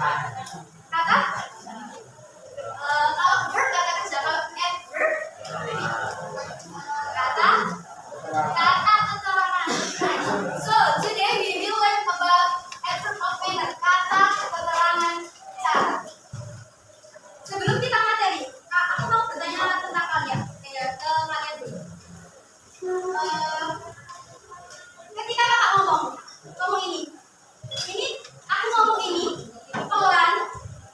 Kata kalau verb kata kerja, kalau adverb kata keterangan. So today we will learn about adverb of manner, kata keterangan cara. Sebelum kita materi, aku mau bertanya tentang kalian, ke kalian dulu. Ketika kakak ngomong ini aku ngomong ini pelan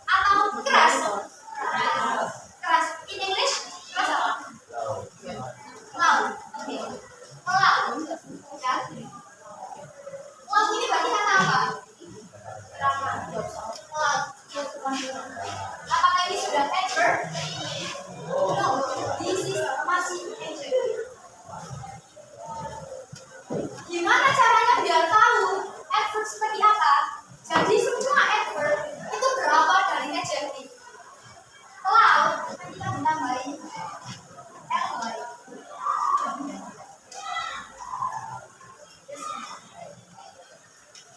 atau keras? Keras. In English keras apa? Loud. Oke. Loud. Ya. Loud ini berarti kata apa? Loud. Apakah ini sudah adverb? No. This is masih adjective. Gimana caranya biar tahu adverb seperti apa? Jadi semua adverb itu berawal dari adjective. Loud, nanti kita tambahin ly.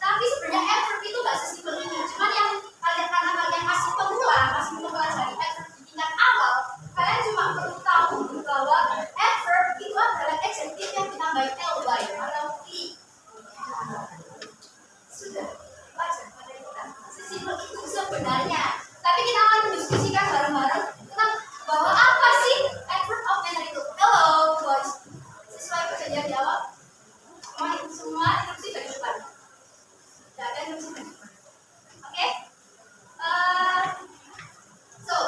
Tapi sebenarnya adverb itu nggak sesimpel ini. Cuman yang karena kalian masih mempelajari adverb di tingkat awal, kalian cuma perlu tahu bahwa adverb itu adalah adjective yang ditambahin ly atau i. Sudah baca materi kita. Sesimpel itu sebenarnya. Tapi kita akan mendiskusikan bareng-bareng tentang bahwa apa sih adverb of manner itu. Hello boys. Sesuai perjanjian di awal. Semua instruksi dari depan. Tidak ada instruksi dari depan. Oke? So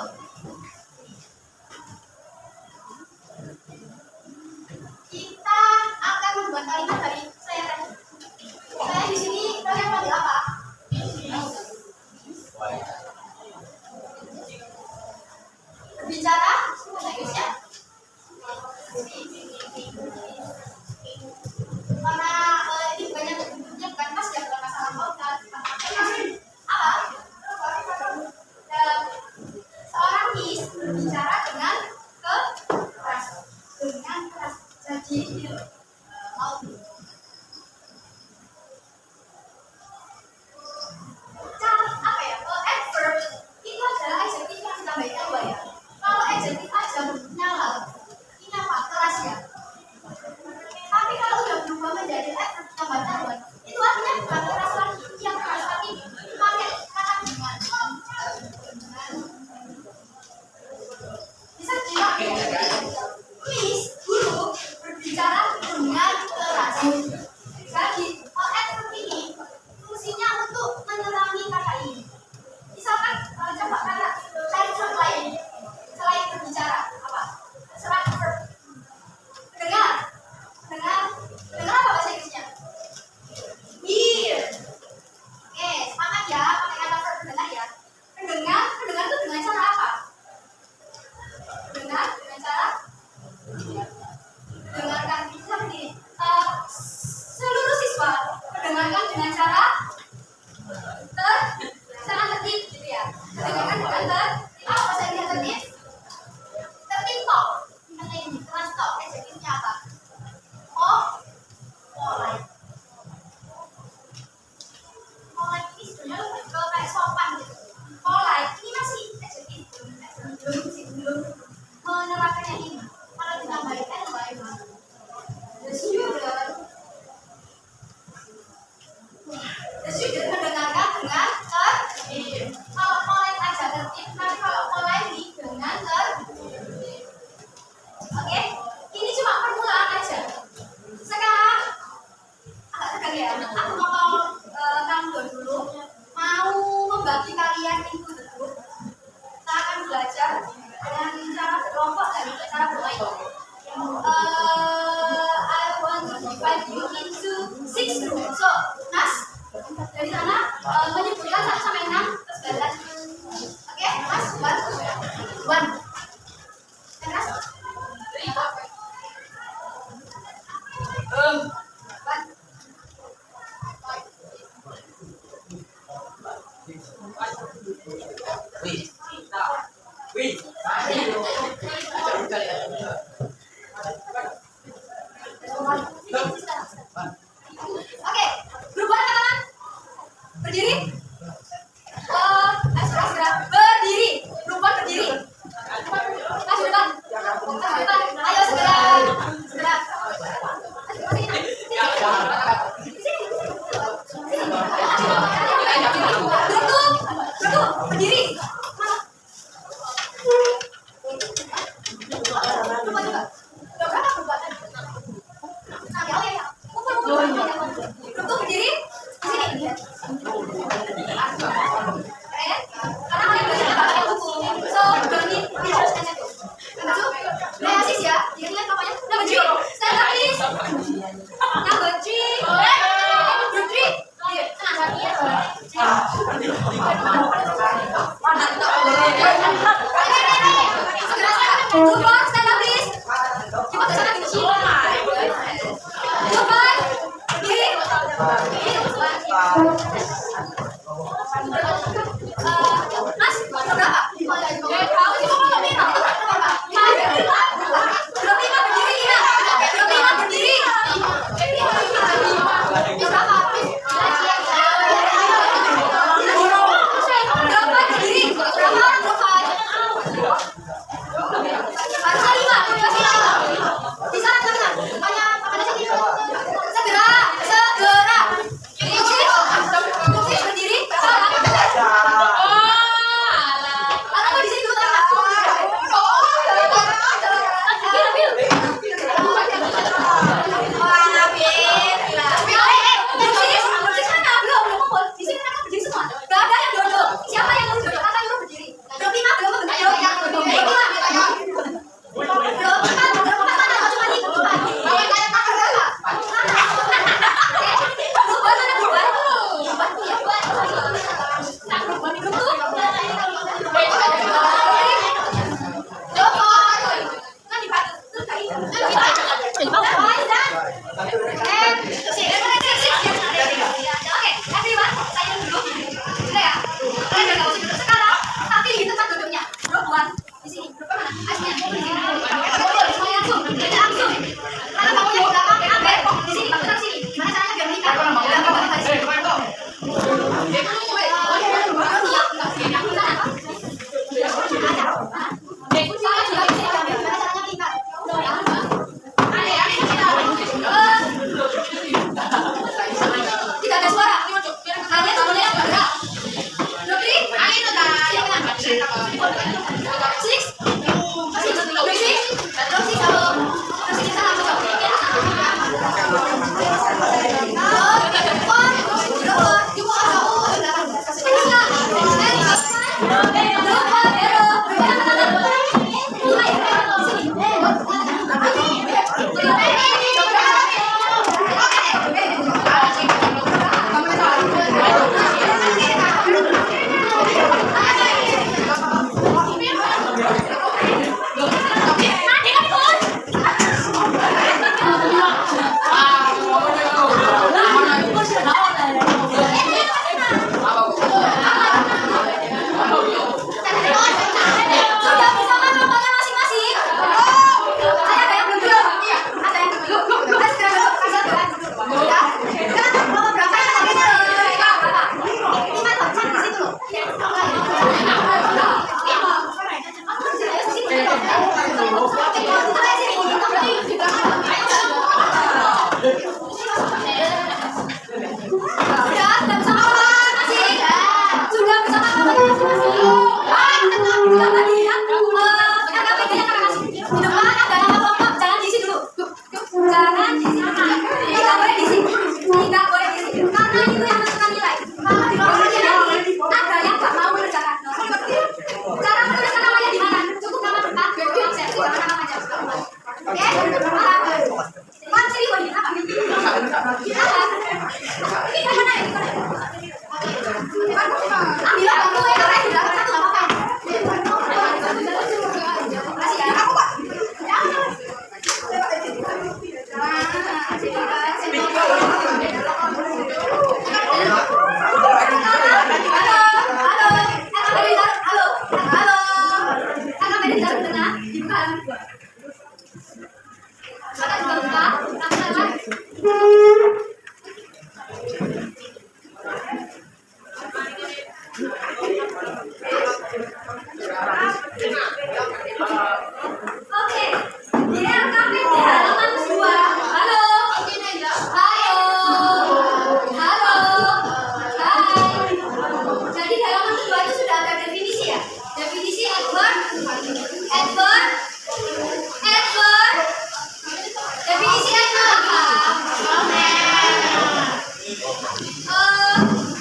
kita akan membuat kalimat dari saya tadi. Saya di sini kalian panggil apa? Berbicara, bahasa Inggrisnya. Karena ini banyak bentuknya bukan pas ya, bukan masalah pautan. Apa? Seorang miss berbicara dengan keras. Jadi mau. Apa ya? Adverb itu adalah adjektif yang ditambahin ly ya. Kalau adjektif aja bentuknya loud, ini apa? Keras ya. Tapi kalau udah berubah menjadi adverb tambahan ly, itu artinya bukan keras lagi, yang keras tapi pakai kata dengan. Bisa juga Miss guru berbicara dengan keras. Jadi adverb ini fungsinya untuk menerangi kata ini. Misalkan coba kata cari verb lain selain berbicara apa? Selain verb. Dengar apa bahasa Inggrisnya? Hear. Oke, semangat ya pakai kata verb mendengar ya. Mendengar itu dengan cara apa? Dengar dengan cara dengarkan. Bisa begini. Seluruh siswa mendengarkan dengan cara sangat tertib gitu ya. Dengarkan dengan tertib. Apa bahasa Inggris tertib? Tertib kok. Kata ini kelas kok. Adjektifnya apa? Polite. Polite ini sebenarnya lebih ke kayak sopan gitu. Polite ini masih adjektif, belum menerapkan yang ini. Kalau ditambahin ly, the student mendengarkan dengan tertib. Kalau polite aja tertib, tapi kalau polite dengan tertib. Oke, ini cuma permulaan aja. Sekarang agak tegang ya. Aku mau kamu dulu mau membagi kalian into the group. Kita akan belajar dengan cara berkelompok dan cara bermain. I want to divide you into 6 groups. So, Nas, dari sana menyebutkan 1 sampai 6 terus balas. Oke, Mas, 1. Nas, 1. Oke, berubah teman-teman. Berdiri. Berdiri.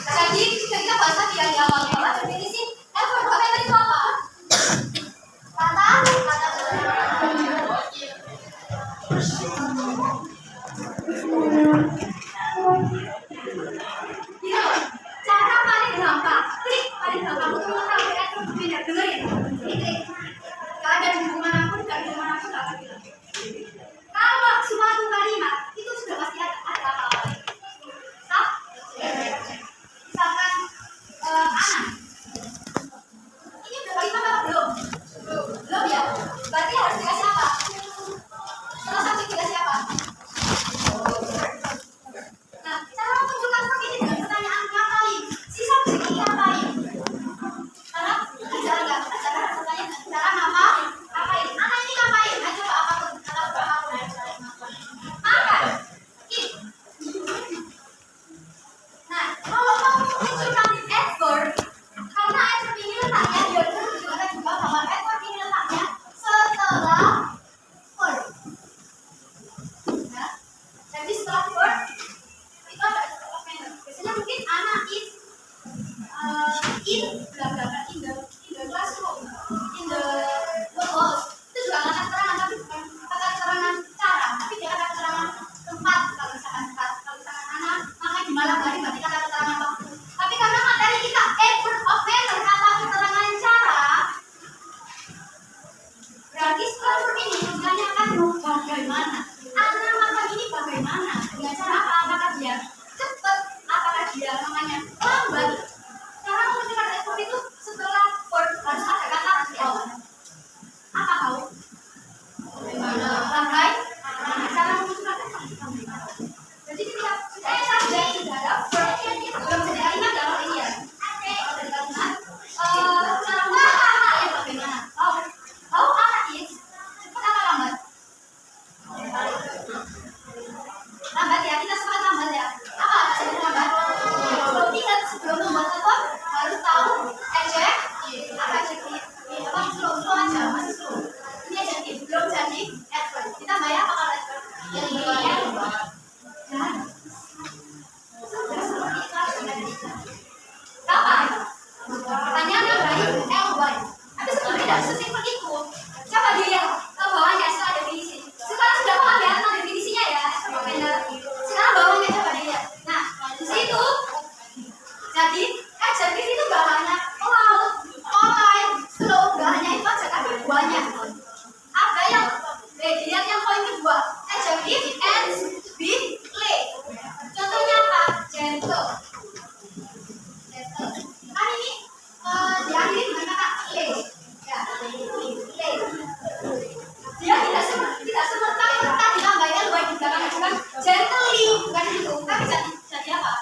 Jadi kita bahas lagi yang di awal definisi adverb of manner itu apa? Kata gitu. Cara paling gampang, klik paling gampang untuk mengetahui adverb of manner. Dengerin, ini klik. Gak ada di dimanapun nggak akan bilang. Kalau suatu kalimat itu sudah pasti ada apa-apa. Misalkan anak. Ini udah kalimat apa belum? Belum ya. Berarti harus dikasih apa? Salah satu dikasih apa? Nah, cara menunjukkan seperti ini dengan pertanyaan ngapain? Si subjek ini ngapain? Karena cara nggak cara bertanya cara apa? Ngapain? Anak ini ngapain? Ayo coba apapun kata apapun. Makan. Eat. Nah, kalau mau menunjukkan adverb, karena adverb ini letaknya di menunjukkan juga bahwa adverb ini letaknya setelah verb. Ya, jadi setelah verb itu ada adverb of manner. Biasanya mungkin anak eat, in the classroom, in the house. Itu juga kata keterangan, tapi bukan kata keterangan cara, tapi dia kata keterangan tempat. Kalau misalkan anak makan di malam hari berarti kata keterangan waktu. Tapi karena materi kita adverb of manner, kata keterangan cara, berarti setelah verb ini menanyakan bagaimana. Anak makan ini bagaimana? Dengan cara apa? Apakah dia cepat? Apakah dia namanya lambat? Cara menunjukkan adverb itu setelah verb harus ada kata di awal. Apa kau? Lambai? Cara menunjukkan adverb itu bagaimana? Jadi ketika saja sudah ada verb, belum jadi kalimat dalam ini ya. Kalau dari kalimat, cara menunjukkan ya bagaimana? Kau anak ini cepat apa lambat? Lambat ya, kita sepakat lambat ya. Apa jadi lambat? Sebelum membuat adverb harus tahu ejek, apa adjektif, apa slow aja, masih slow. Ini adjektif, belum jadi adverb. Kita bayar apa kalau adverb? Yang ini adverb. Dan sudah seperti itu harus ada di sana. Kapan? Pertanyaannya baik, baik. Tapi sebenarnya tidak sesimpel itu. Coba dilihat ke bawahnya setelah definisi. Sekarang sudah paham ya tentang definisinya ya, adverb of manner. Sekarang bawahnya coba dilihat. Nah, di situ jadi adjektif itu gak hanya loud, polite, slow, gak hanya itu aja, tapi banyak. Ada yang dilihat yang poin kedua, adjektif ends with lay. Contohnya apa? Gentle. Kan ini diakhiri dengan kata lay. Ya, lay. Dia tidak serta-merta ditambahkan baik di belakang, bukan gently, bukan itu, tapi jadi apa?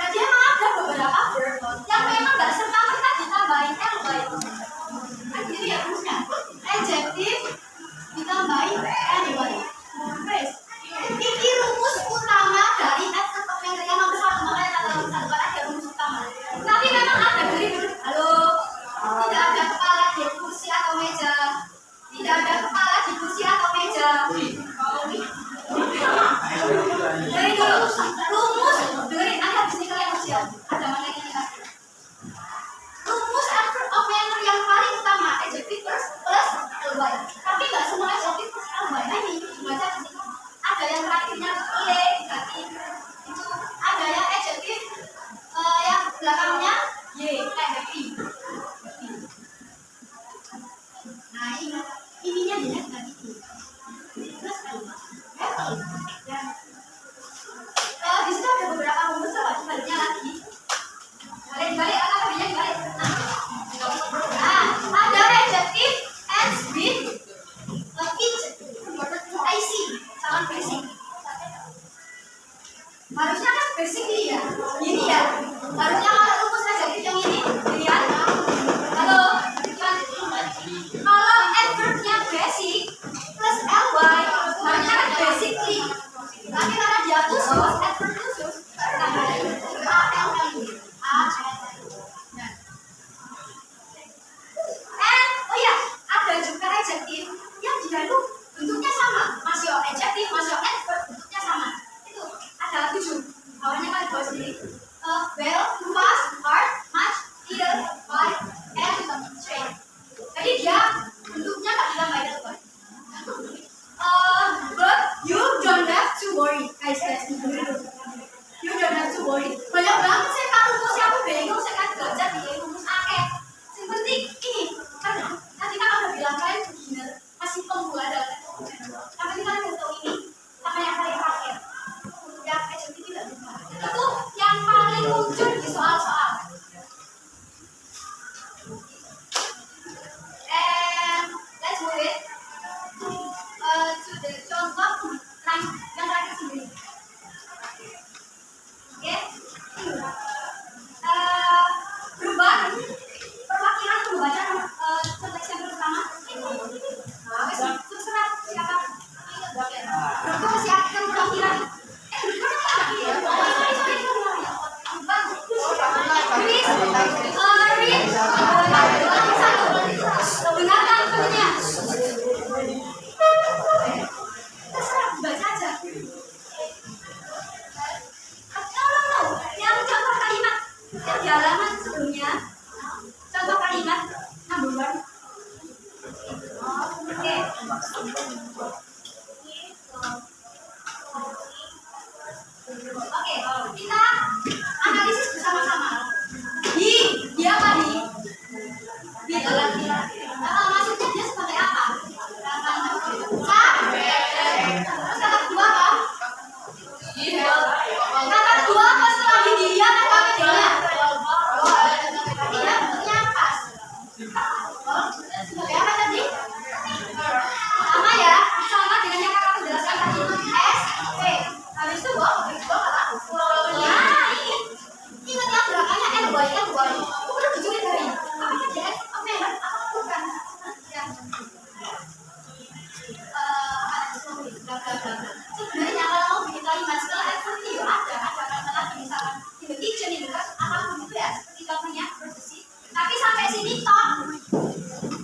Jadi emang ada beberapa verb yang memang gak serta-merta ditambahin ly. Kan gitu ya rumusnya. Adjektif ditambahin ly. Ini rumus utama dari adverb of manner yang nomor 1, makanya kata nomor 1 karena ada rumus utama. Tapi memang ada halo, tidak ada kepala di kursi atau meja. Tidak ada kepala di kursi atau meja. Dari dulu rumus dengerin, ada di sini kalian ujian, ada materinya kasih. Rumus adverb of manner yang paling utama adjective plus ly. Tapi nggak semua adjective plus ly. Nah ini baca di sini. Ada yang terakhirnya le ganti itu, ada yang adjective yang belakangnya y kayak happy. Nah ininya dilihat ganti i. Plus ly. Dan di situ ada beberapa rumus, coba dibaliknya lagi. Balik, apa balik? Nah, ada adjective ends with IC, sama basic. Harusnya kan basically ya, ini ya. Harusnya kalau rumus adjective yang ini, dilihat. Kalau adverbnya basic plus ly, harusnya kan basically. sini. Well, fast, hard, much, little, wide, and straight. Jadi dia bentuknya tak bilang banyak kan. But you don't have to worry, guys. You don't have to worry. Banyak banget saya kan rumus aku bingung, saya kan belajar di rumus akeh. Yang penting ini kan nanti kan udah bilang kalian beginner, masih pemula dalam yang penting kalian harus tahu ini sama yang kalian pakai. Ya, HMT tidak lupa. Itu yang paling muncul di soal-soal. And let's move it to the contoh yang terakhir sendiri. Oke, berubah perwakilan perubahannya konteks yang pertama. Terserah siapa. Berubah siapkan perwakilan. Dengarkan penanya. Terserah baca aja. Yang contoh kalimat yang di halaman sebelumnya, contoh kalimat number 1. Oke. Oke, kita analisis bersama-sama. Dia apa di? Di dalam maksudnya dia sebagai apa? Terus kata kedua apa? Kata kedua apa setelah di dia dan kata dia? Dia bentuknya pas. Sebagai apa tadi? Sama ya, sama dengan yang kakak jelaskan tadi. S, P. Habis itu kata. Nah, ini. Ingat yang belakangnya L-Y. Aku udah bujuri dari. Apakah dia member? Apa bukan? Ya. Sebenarnya kalau mau bikin kalimat setelah activity itu ada kalimat lagi misalkan in the kitchen, in the class, apapun itu ya seperti contohnya bersih. Tapi sampai sini toh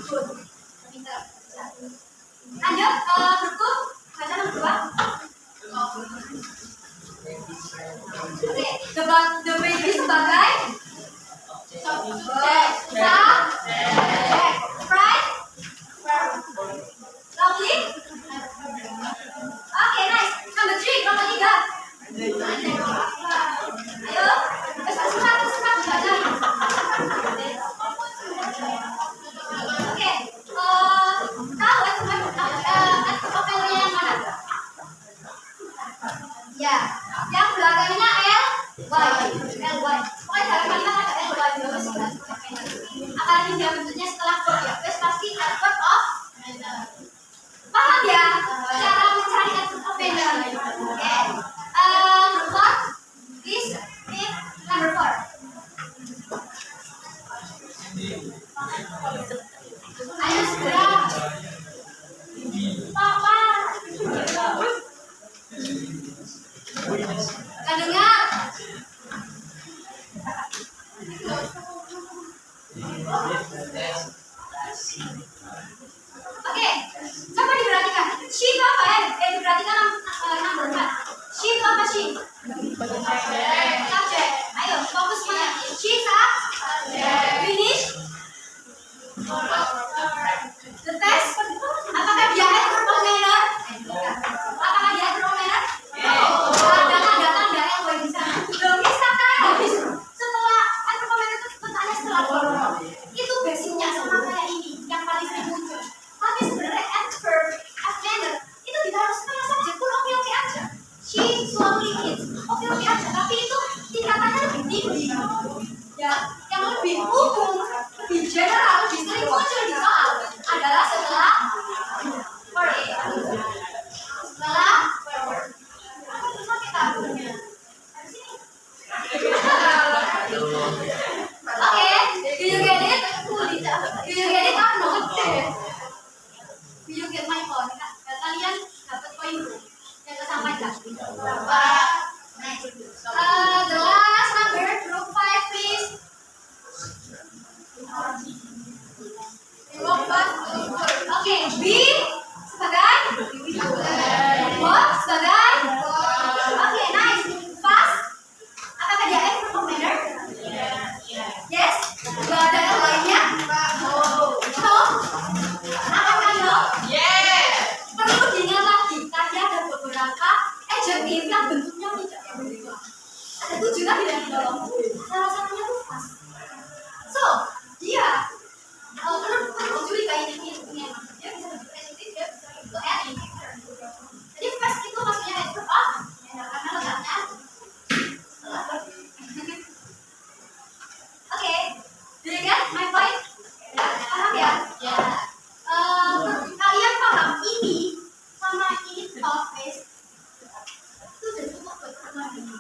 good. Pintar. Lanjut berikut baca nomor 2. Oke, the baby sebagai fried, lovely. Oke, nice. Number 3, nomor 3. Ayo, sesuatu baca. Oke, tahu opennya yang mana? Ya, yang belakangnya L-Y. Pokoknya dalam kalimat ada L-Y. Apalagi dia bentuknya setelah verb ya. Terus pasti adverb of. Paham ya? Cara mencari adverb of benar. Oke. Number 4. Please pick number 4. Ayo segera. Papa. Dengar. Oke, coba diperhatikan. She itu apa ya? Diperhatikan number 4. She itu apa she? Subject. Ayo, fokus mana? She subject. Finish. The test. Apakah dia adverb of manner? Apakah dia adverb of manner? Ada tanda-tanda L-Y di sana. Logis kata habis. Setelah adverb of manner itu bertanya setelah verb. Itu basicnya sama kayak ini yang paling sering muncul. Tapi sebenarnya adverb of manner itu ditaruh setelah subjek pun oke-oke aja. She slowly eats, oke-oke aja. Tapi itu tingkatannya lebih tinggi. Ya, yang lebih umum, lebih general, lebih sering muncul di soal adalah setelah verb. Setelah verb. Apa cuma kita punya? Oke, do you get it? Do you get it? No. Do you get my point? Kalian dapat poinku yang saya sampaikan. The last number, group 5, please. Group 5. Oke, B sebagai Bob sebagai. Oke, nice. Fast. Apakah adjektif yang bentuknya tidak berubah. Ada 7 tadi yang di bawah. Salah satunya tuh fast. So, dia kenapa mencuri kain ini? Dia bisa bentuk adjektif, dia bisa bentuk adjektif. Jadi fast itu maksudnya itu karena letaknya. Oke, do you get my point? Paham ya? Ya. Kalian paham ini sama ini office itu udah cukup buat pertemuan ini.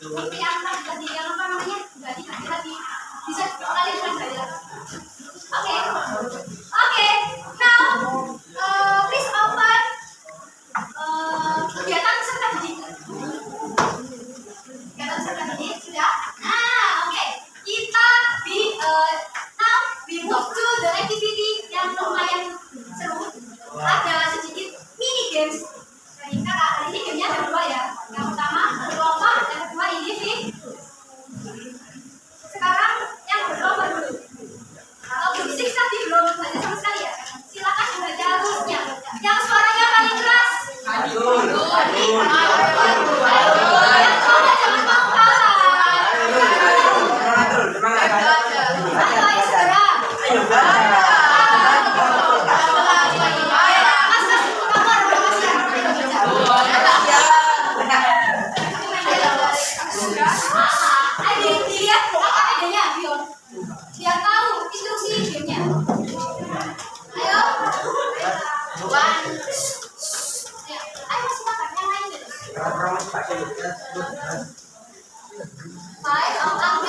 Ini yang tadi yang apa namanya? Jadi hati-hati bisa kalian pelajari lagi. Oke. Now please open kegiatan peserta didik. Kegiatan peserta didik sudah. Oke. Kita now we move to the activity yang lumayan seru. Ada sedikit mini games. Jadi kakak hari ini gamenya ada 2 ya. Yang pertama berlomba, yang kedua individu. Sekarang yang berlomba dulu. Kalau berisik tadi belum baca sama sekali ya. Silakan dibaca rulesnya. Yang suaranya paling keras. Ayo. Yang suara jangan mau kalah. Ayo segera. Dilihat apa adanya, biar tahu instruksi gamenya. Ayo, ayo silakan yang lain dulu. 5 until 6.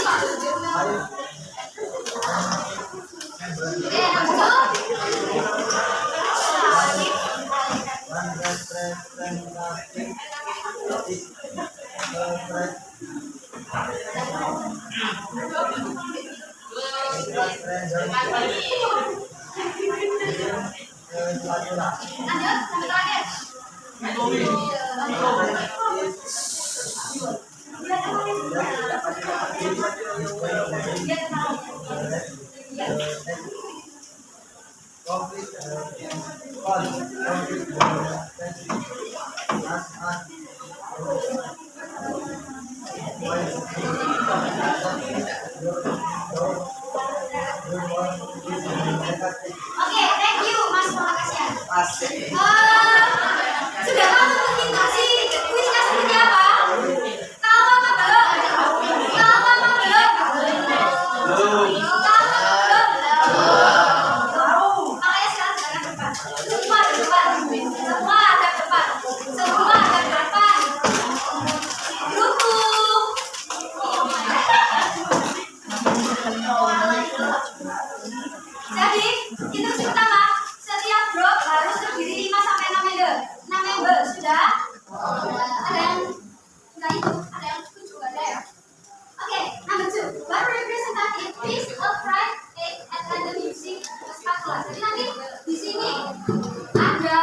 5 until 6. Oke, lanjut. Lanjut, sampai terakhir. Oke, thank you Mas Makasih. Sudah tahu mungkin si kuisnya seperti apa? Tahu apa belum? Makanya sekarang depan. Semua ada depan. Dukung. Jadi, instruksi pertama, setiap grup harus terdiri 5 sampai 6 member. Sudah? Ada yang enggak itu? Ada yang setuju ada ya? Oke, number 2. Baru representative please upright at random using a spatula. Jadi nanti di sini ada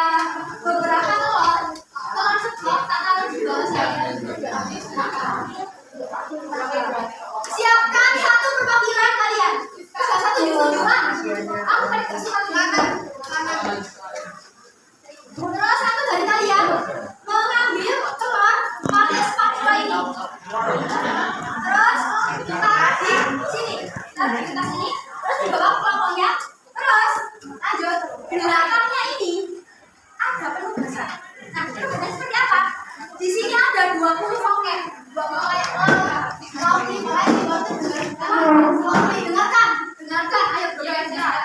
beberapa telur ceplok tak taruh di bawah saya. Siapkan satu perwakilan kalian. Salah satu tunjukkan. Aku tadi tersuka tunjukkan. Terus satu dari kalian mengambil telur pakai spatula ini. Terus kita di sini. Kita sini. Terus di bawah kelompoknya. Terus lanjut. Belakangnya ini ada penugasan. Nah, penugasannya seperti apa? Di sini ada 20 voket. 20 kayak dengarkan, ayo bergerak.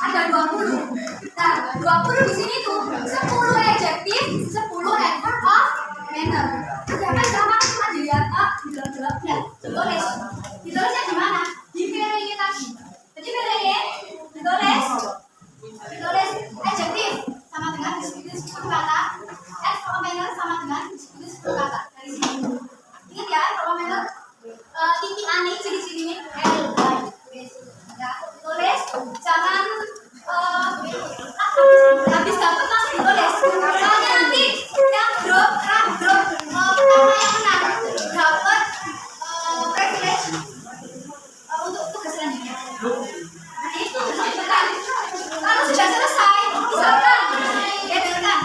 Ada 20. Nah, 20 di sini tuh 10 adjektif, 10 adverb of manner. Jangan gampang cuma dilihat di dalam-dalamnya. Ditulisnya di mana? Di VRE tadi. Jadi VRE ditulis adjektif sama dengan disebut 10 kata, adverb of manner sama dengan disebut 10 kata. Dari sini. Ingat ya, adverb of manner titik aneh ciri-cirinya ya, tulis jangan habis dapat langsung ditulis. Soalnya nanti yang grup pertama yang menang dapat privilege untuk tugas selanjutnya. Nanti kalau sudah selesai misalkan ya dengarkan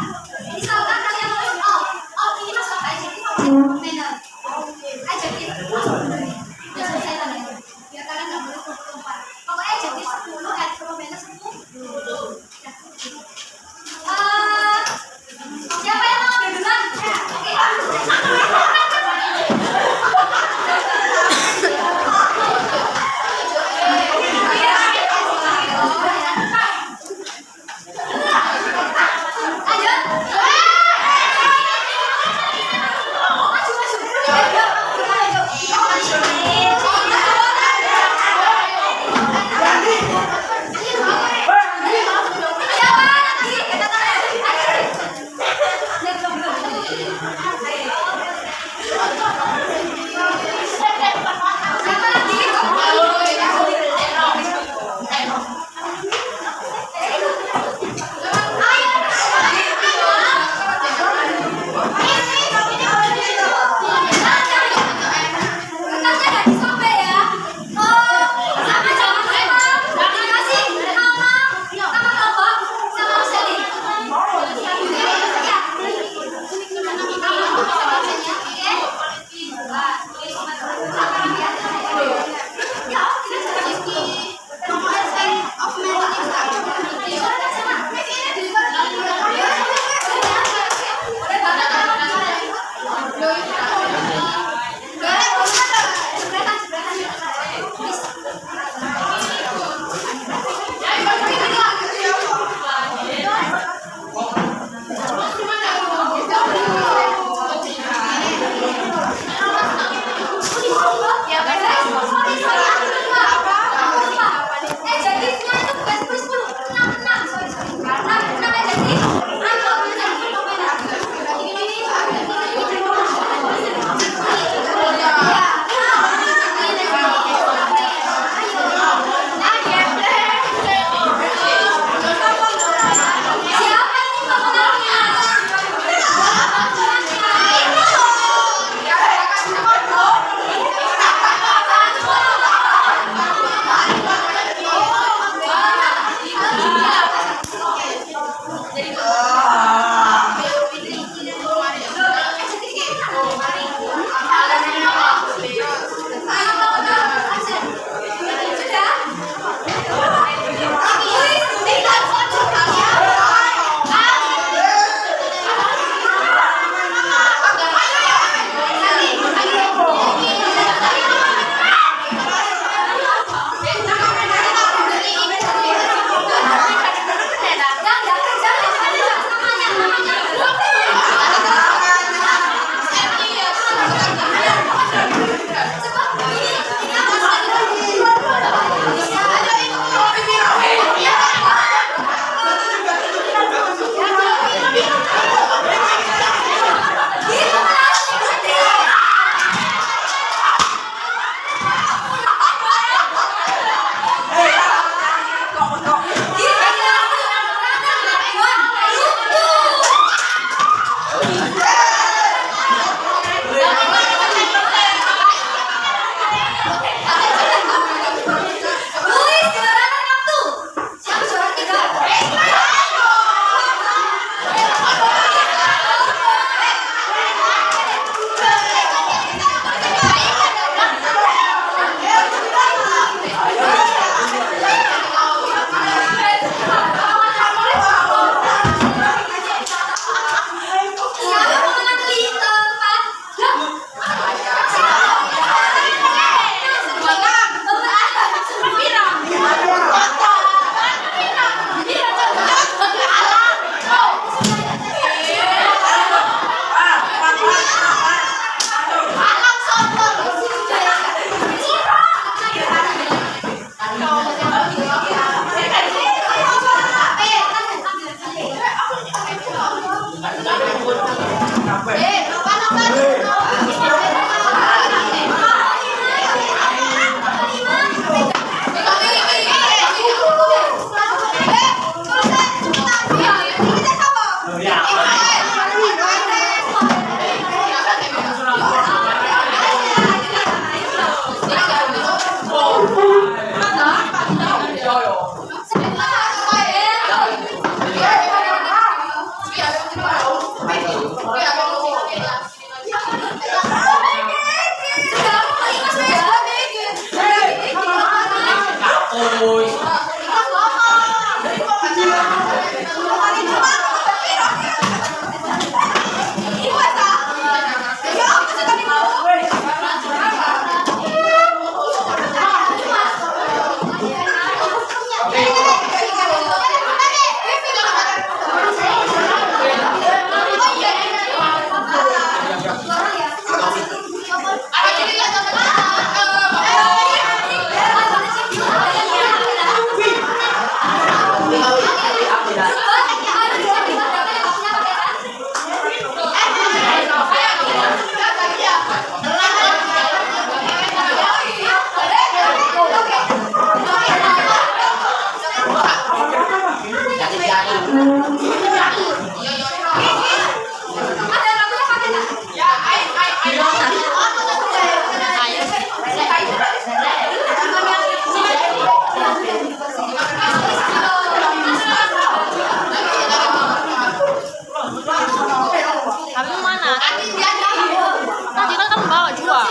HP-mu mana? Tadi kan kamu bawa dua.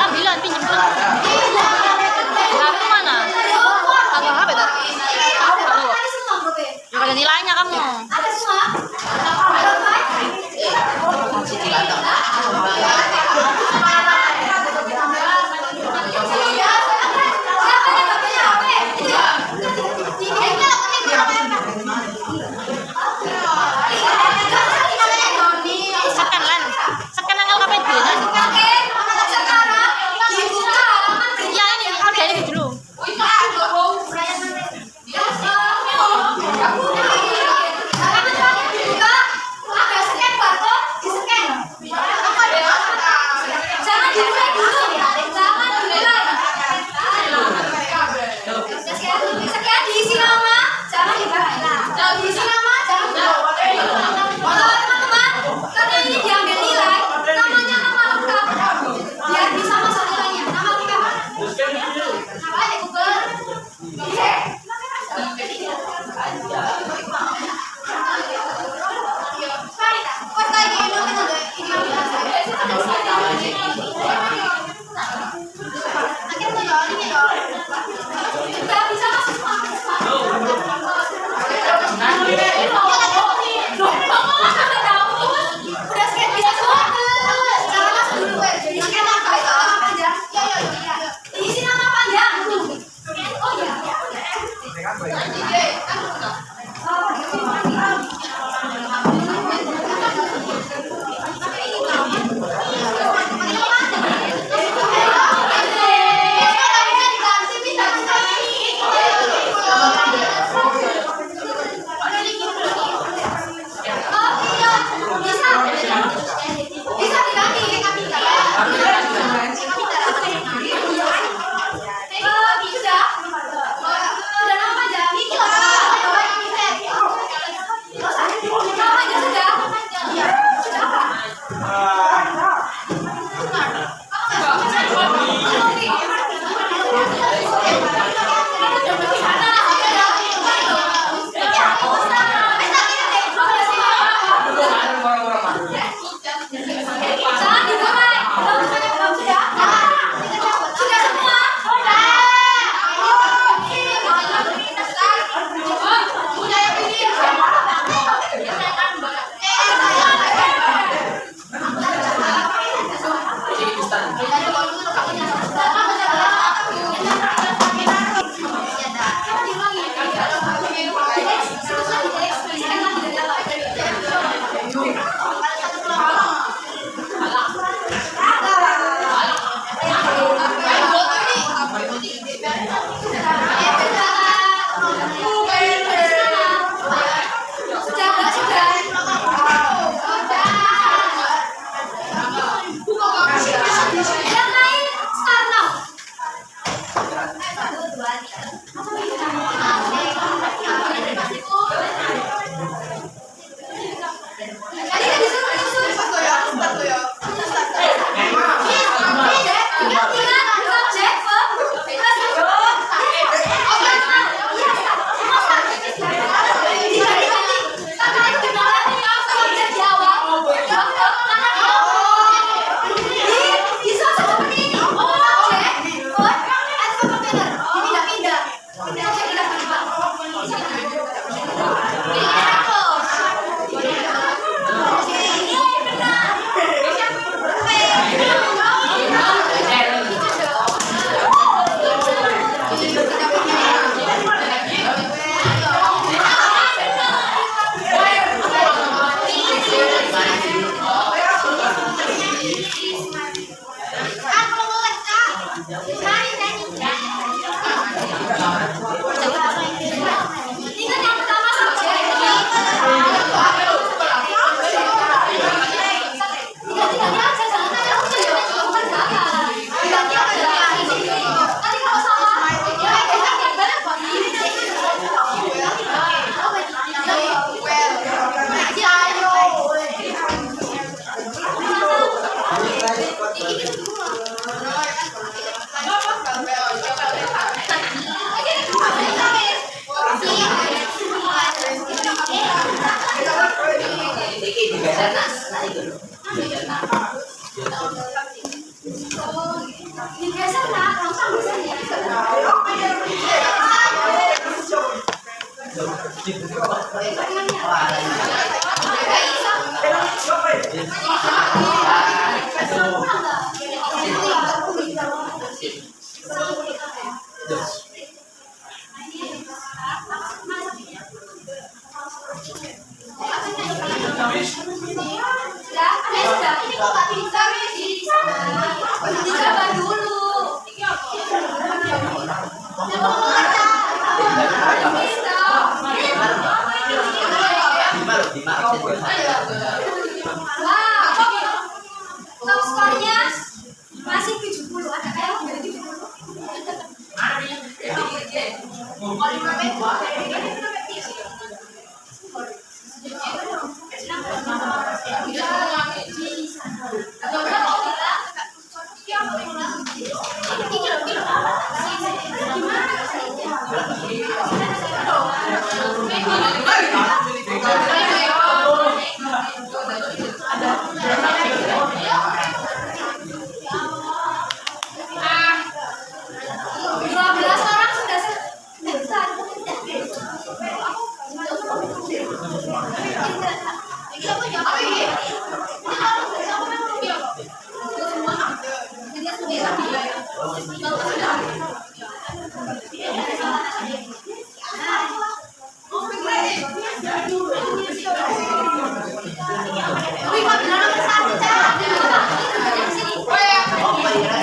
Ambilan pinjam. HP-mu mana? Atau HP tadi? Ya ada nilainya kamu. Ada semua. Sekarang LKPD ya ini harganya dulu. Digeser nak, langsung bisa top skornya masih 70. Ada kayak mau 12 orang sudah selesai.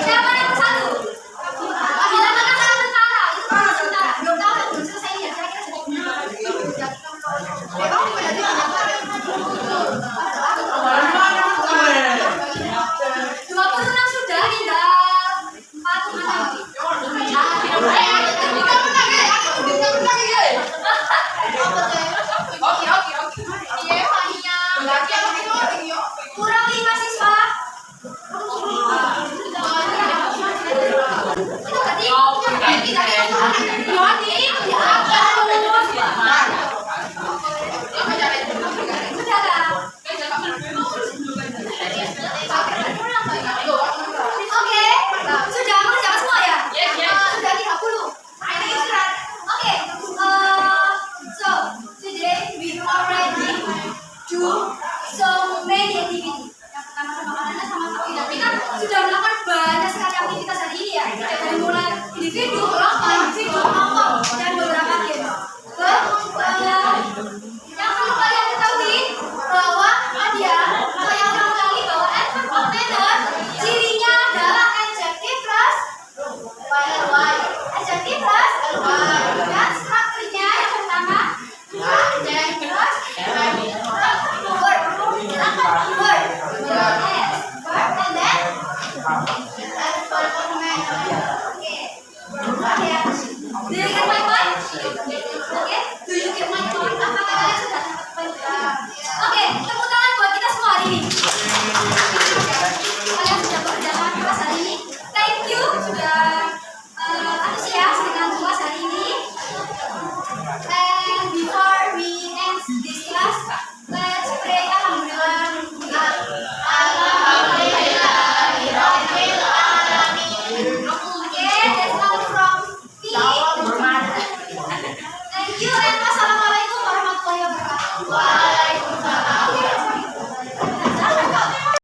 Siapa nomor 1? Bila mana salah tentara, itu kan tentara. Belum tahu kan belum selesai ya. Kira-kira 26 sudah tinggal 4 kurang 5 siswa. Oke, sudah mengerjakan semua ya? Sudah 30. Ayo istirahat. Oke, so today we already do so many activity. Yang pertama sama makanan sama tidak. Kita sudah melakukan banyak sekali aktivitas hari ini ya. Dari mulai individu, kelompok, dan beberapa game. Yang perlu kalian ketahui bahwa ada yang ulangi bahwa adverb of manner cirinya adalah adjective plus adjective plus dan strukturnya yang pertama adjective plus verb and then do you get my point? Oke, do you get my point? Apakah kalian sudah dapat poinnya? Oke, tepuk tangan buat kita semua hari ini. Kalian sudah berjalan kelas hari ini. Thank you sudah antusias dengan kelas hari ini.